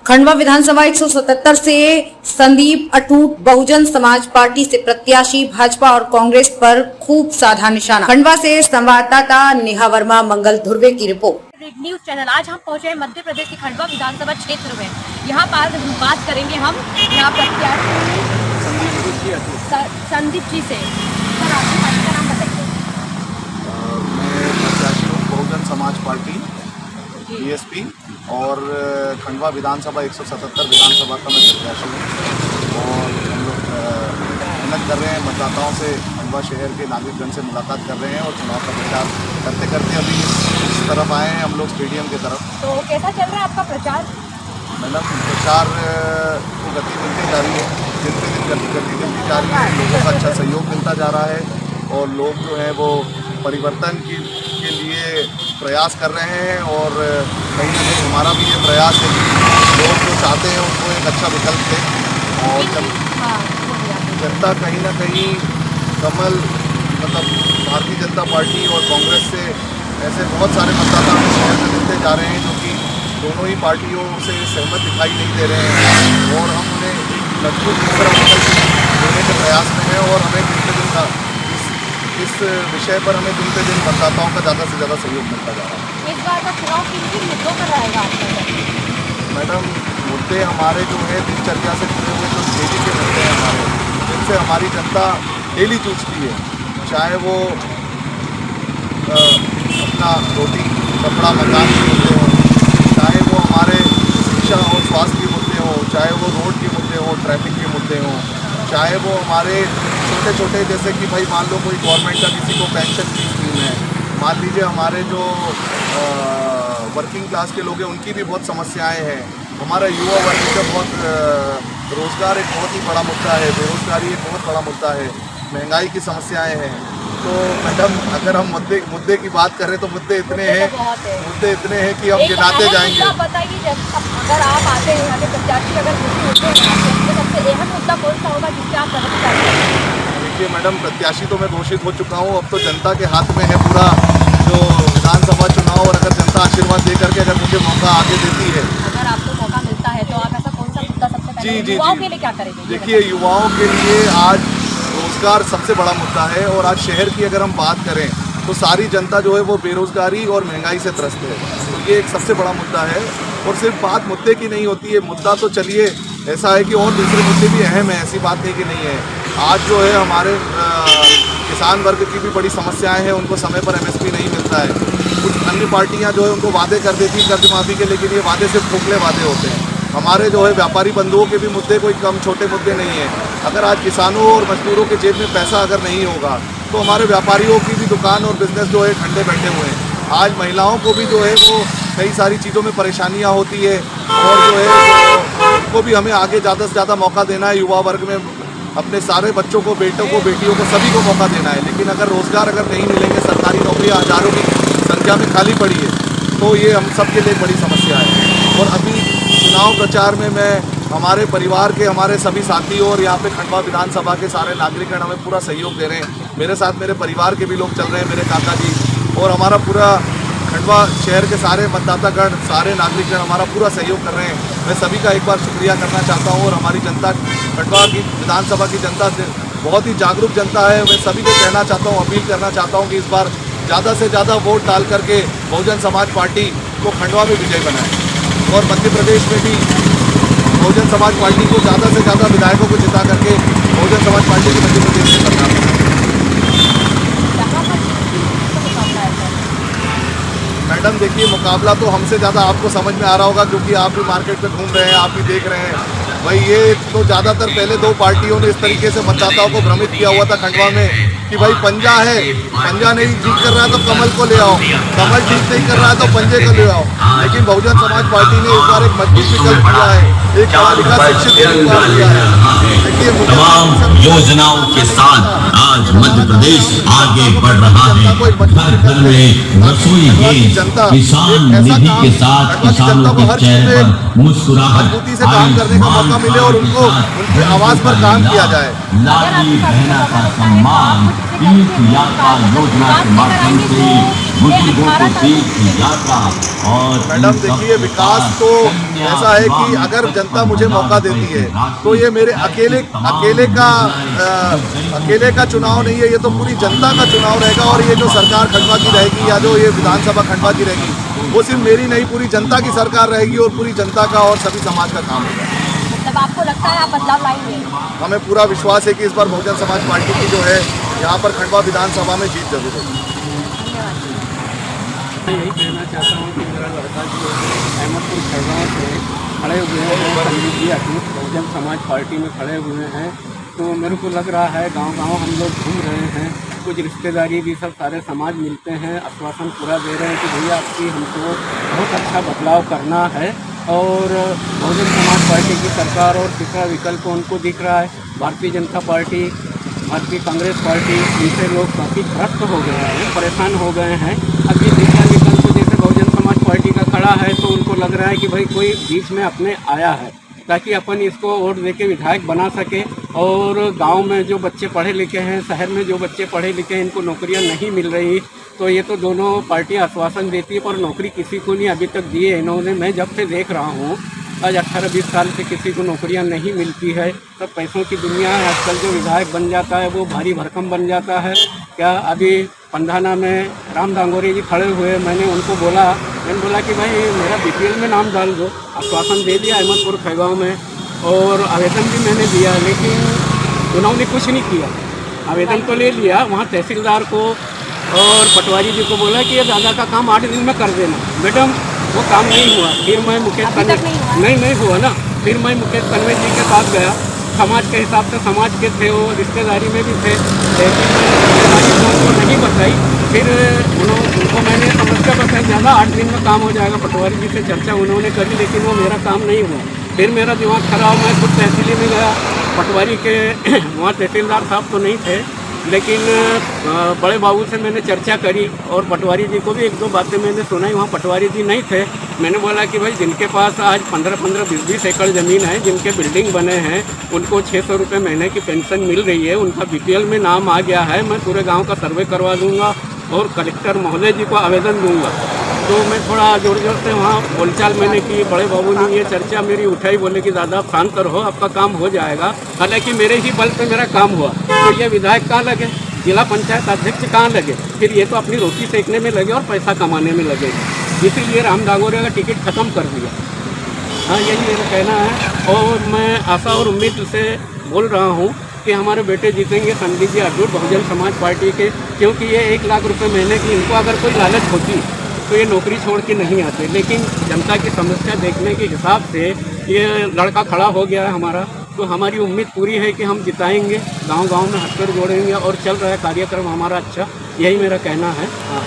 खंडवा विधानसभा 177 से संदीप अटूट बहुजन समाज पार्टी से प्रत्याशी भाजपा और कांग्रेस पर खूब साधा निशाना। खंडवा से संवाददाता नेहा वर्मा, मंगल धुर्वे की रिपोर्ट। Red news channel. आज हम पहुंचे हैं मध्य प्रदेश के खंडवा विधानसभा क्षेत्र में। यहाँ पर बात करेंगे हम यहाँ प्रत्याशी संदीप जी से। सर, आपकी पार्टी का नाम बताइए। मैं प्रत्याशी हूँ बहुजन समाज पार्टी बीएसपी और खंडवा विधानसभा 177 विधानसभा का मैं प्रत्याशी हूँ। और हम लोग मेहनत कर रहे हैं, मतदाताओं से खंडवा शहर के नागरिकगण से मुलाकात कर रहे हैं और चुनाव का प्रचार करते करते अभी इस तरफ आए हैं हम लोग स्टेडियम की तरफ। तो कैसा चल रहा है आपका प्रचार? मतलब प्रचार को गति मिलती जा रही है, दिन पे दिन गति मिलती जा रही है, लोगों का अच्छा सहयोग मिलता जा रहा है और लोग जो है वो परिवर्तन के लिए प्रयास कर रहे हैं। और कहीं ना कहीं हमारा भी ये प्रयास है कि लोग जो चाहते हैं उनको एक अच्छा विकल्प दें और जनता कहीं ना कहीं कमल मतलब भारतीय जनता पार्टी और कांग्रेस से ऐसे बहुत सारे मतदाता हमें शहर में मिलते जा रहे हैं जो कि दोनों ही पार्टियों से सहमत दिखाई नहीं दे रहे हैं और हम उन्हें एक मजबूत तीसरा विकल्प देने के प्रयास में हैं। और हमें दिन पे दिन का इस विषय पर हमें दिन पे दिन मतदाताओं का ज़्यादा से ज़्यादा सहयोग मिलता जा रहा है। इस बार का चुनाव किन मुद्दों पर रहेगा आपका? मैडम, मुद्दे हमारे जो है दिनचर्या से जुड़े हुए जो डेली के मुद्दे हैं हमारे, जिनसे हमारी जनता डेली जूझती है, चाहे वो अपना रोटी कपड़ा मकान के मुद्दे हों, चाहे वो हमारे शिक्षा और स्वास्थ्य के मुद्दे हों, चाहे वो रोड के मुद्दे हों, ट्रैफिक के मुद्दे हों, चाहे वो हमारे छोटे छोटे जैसे कि भाई मान लो कोई गवर्नमेंट का किसी को पेंशन की स्कीम है, मान लीजिए हमारे जो वर्किंग क्लास के लोग हैं उनकी भी बहुत समस्याएं हैं, हमारा युवा वर्ग का बहुत रोज़गार एक बहुत ही बड़ा मुद्दा है, बेरोज़गारी एक बहुत बड़ा मुद्दा है, महंगाई की समस्याएं हैं। तो मैडम, अगर हम मुद्दे की बात करें तो मुद्दे इतने हैं कि हम गिनाते जाएंगे। बताइए, अगर आप आते हैं यहाँ के प्रत्याशी अगर होते हैं तो सबसे अहम मुद्दा कौन सा होगा जिससे आप प्रगति चाहते हैं? देखिए मैडम, प्रत्याशी तो मैं घोषित हो चुका हूँ, अब तो जनता के हाथ में है पूरा जो विधानसभा चुनाव। और अगर जनता आशीर्वाद दे करके अगर मुझे मौका आगे देती है, अगर आपको मौका मिलता है तो आप ऐसा कौन सा मुद्दा सबसे पहले युवाओं के लिए क्या करेंगे? देखिए, युवाओं के लिए आज रोजगार सबसे बड़ा मुद्दा है। और आज शहर की अगर हम बात करें तो सारी जनता जो है वो बेरोजगारी और महंगाई से त्रस्त है, तो ये एक सबसे बड़ा मुद्दा है। और सिर्फ बात मुद्दे की नहीं होती है, मुद्दा तो चलिए ऐसा है कि और दूसरे मुद्दे भी अहम है, ऐसी बात नहीं कि नहीं है। आज जो है हमारे किसान वर्ग की भी बड़ी समस्याएं हैं, उनको समय पर MSP नहीं मिलता है। कुछ अन्य पार्टियां जो है उनको वादे कर देती हैं कर्ज माफ़ी के, लेकिन ये वादे सिर्फ खोखले वादे होते हैं। हमारे जो है व्यापारी बंधुओं के भी मुद्दे कोई कम छोटे मुद्दे नहीं हैं। अगर आज किसानों और मजदूरों के जेब में पैसा अगर नहीं होगा तो हमारे व्यापारियों की भी दुकान और बिजनेस जो है ठंडे बैठे हुए हैं। आज महिलाओं को भी जो है वो कई सारी चीज़ों में परेशानियां होती है और जो है उनको भी हमें आगे ज़्यादा से ज़्यादा मौका देना है। युवा वर्ग में अपने सारे बच्चों को, बेटों को, बेटियों को, सभी को मौका देना है। लेकिन अगर रोज़गार अगर नहीं मिलेंगे, सरकारी नौकरियाँ हज़ारों की संख्या में खाली पड़ी है, तो ये हम सब के लिए बड़ी समस्या है। और अभी चुनाव प्रचार में मैं हमारे परिवार के हमारे सभी साथी और यहाँ पे खंडवा विधानसभा के सारे नागरिकगण हमें पूरा सहयोग दे रहे हैं। मेरे साथ मेरे परिवार के भी लोग चल रहे हैं, मेरे काका जी, और हमारा पूरा खंडवा शहर के सारे मतदातागण, सारे नागरिकगण हमारा पूरा सहयोग कर रहे हैं। मैं सभी का एक बार शुक्रिया करना चाहता हूँ। और हमारी जनता, खंडवा की विधानसभा की जनता बहुत ही जागरूक जनता है। मैं सभी को कहना चाहता हूँ, अपील करना चाहता हूँ कि इस बार ज़्यादा से ज़्यादा वोट डाल करके बहुजन समाज पार्टी को खंडवा में विजय बनाएं और मध्य प्रदेश में भी बहुजन समाज पार्टी को ज़्यादा से ज़्यादा विधायकों को जिता करके बहुजन समाज पार्टी को मध्य प्रदेश में सरकार बनाएं। मैडम देखिए, मुकाबला तो हमसे ज़्यादा आपको समझ में आ रहा होगा क्योंकि आप भी मार्केट में घूम रहे हैं, आप भी देख रहे हैं। भाई ये तो ज़्यादातर पहले दो पार्टियों ने इस तरीके से मतदाताओं को भ्रमित किया हुआ था खंडवा में कि भाई पंजा है, पंजा नहीं ठीक कर रहा है तो कमल को ले आओ, कमल ठीक नहीं कर रहा है तो पंजे को ले आओ। लेकिन बहुजन समाज पार्टी ने इस बार एक मजबूत विकल्प दिया है, एक पढ़ा लिखा शिक्षित उम्मीदवार दिया है। तमाम योजनाओं के साथ आज मध्य प्रदेश आगे बढ़ रहा है। घर घर में रसोई गैस, किसान निधि के साथ किसानों के चेहरे पर मुस्कुराहट, करने का मौका मिले और उनको उनकी आवाज पर काम किया जाए। लाडली बहना का सम्मान, तीर्थ यात्रा योजना के माध्यम से बुजुर्गों को तीर्थ यात्रा और मैडम देखिए, विकास तो ऐसा है कि अगर जनता मुझे मौका देती है तो ये मेरे अकेले का चुनाव नहीं है, ये तो पूरी जनता का चुनाव रहेगा। और ये जो सरकार खंडवा की रहेगी या जो ये विधानसभा खंडवा की रहेगी, वो सिर्फ मेरी नहीं, पूरी जनता की सरकार रहेगी और पूरी जनता का और सभी समाज का काम होगा। मतलब आपको लगता है आप बदलाव लाएंगे? हमें पूरा विश्वास है कि इस बार बहुजन समाज पार्टी की जो है यहाँ पर खंडवा विधानसभा में जीत जरूर होगी। मैं यही कहना चाहता हूँ कि मेरा लड़का जो है अहमदपुर खड़गांव से खड़े हुए हैं, संदीप जी अटूट बहुजन समाज पार्टी में खड़े हुए हैं। तो मेरे को लग रहा है गांव-गांव हम लोग घूम रहे हैं, कुछ रिश्तेदारी भी सब सारे समाज मिलते हैं, आश्वासन पूरा दे रहे हैं कि भैया आपकी हमको बहुत अच्छा बदलाव करना है। और बहुजन समाज पार्टी की सरकार और तीसरा विकल्प उनको दिख रहा है भारतीय जनता पार्टी, भारतीय कांग्रेस पार्टी, इनसे लोग काफ़ी त्रस्त हो गए हैं, परेशान हो गए हैं। अब ये तीसरा विकल्प जैसे बहुजन समाज पार्टी का खड़ा है तो उनको लग रहा है कि भाई कोई बीच में अपने आया है ताकि अपन इसको वोट देके विधायक बना सके। और गांव में जो बच्चे पढ़े लिखे हैं, शहर में जो बच्चे पढ़े लिखे हैं, इनको नौकरियां नहीं मिल रही, तो ये तो दोनों पार्टियां आश्वासन देती है पर नौकरी किसी को नहीं अभी तक दिए इन्होंने। मैं जब से देख रहा हूँ आज 18-20 साल से किसी को नौकरियां नहीं मिलती है। सब पैसों की दुनिया है। आजकल जो विधायक बन जाता है वो भारी भरकम बन जाता है। क्या अभी पंधाना में राम दांगोरे जी खड़े हुए, मैंने बोला कि भाई मेरा BPL में नाम डाल दो। आश्वासन दे दिया अहमदपुर खड़गांव में और आवेदन भी मैंने दिया, लेकिन उन्होंने कुछ नहीं किया। आवेदन तो ले लिया, वहाँ तहसीलदार को और पटवारी जी को बोला कि ये दादा का काम 8 दिन में कर देना। मैडम वो काम नहीं हुआ। फिर मैं मुकेश कन्वे नहीं हुआ ना। फिर मैं मुकेश कन्वे जी के पास गया, समाज के हिसाब से समाज के थे, वो रिश्तेदारी में भी थे, लेकिन उनको नहीं बताई। फिर उनको मैंने समस्या बताई, ज़्यादा 8 दिन में काम हो जाएगा। पटवारी जी से चर्चा उन्होंने करी, लेकिन वो मेरा काम नहीं हुआ। फिर मेरा दिमाग खराब, मैं खुद तहसीली में गया। पटवारी के वहाँ तहसीलदार साहब तो नहीं थे, लेकिन बड़े बाबू से मैंने चर्चा करी और पटवारी जी को भी 1-2 बातें मैंने सुनाई। वहाँ पटवारी जी नहीं थे। मैंने बोला कि भाई जिनके पास आज 15-15, 20-20 एकड़ ज़मीन है, जिनके बिल्डिंग बने हैं, उनको 600 रुपये महीने की पेंशन मिल रही है, उनका BPL में नाम आ गया है, मैं पूरे गांव का सर्वे करवा दूंगा और कलेक्टर महोदय जी को आवेदन दूंगा। तो मैं थोड़ा जोर से वहाँ बोलचाल मैंने की। बड़े बाबू ने ये चर्चा मेरी उठाई, बोले कि दादा आप शांत रहो, आपका काम हो जाएगा। हालांकि मेरे ही बल पे मेरा काम हुआ। तो ये विधायक कहाँ लगे, जिला पंचायत अध्यक्ष कहाँ लगे, फिर ये तो अपनी रोटी सेकने में लगे और पैसा कमाने में लगे। इसीलिए राम दांगोरे का टिकट ख़त्म कर दिया। हाँ, यही मेरा कहना है। और मैं आशा और उम्मीद से बोल रहा हूँ कि हमारे बेटे जीतेंगे संदीप जी अटूट बहुजन समाज पार्टी के, क्योंकि ये 1 लाख रुपये महीने की, इनको अगर कोई लालच होती तो ये नौकरी छोड़ के नहीं आते। लेकिन जनता की समस्या देखने के हिसाब से ये लड़का खड़ा हो गया है हमारा, तो हमारी उम्मीद पूरी है कि हम जिताएंगे, गांव-गांव में हथकड़ जोड़ेंगे और चल रहा है कार्यक्रम हमारा अच्छा। यही मेरा कहना है। हाँ।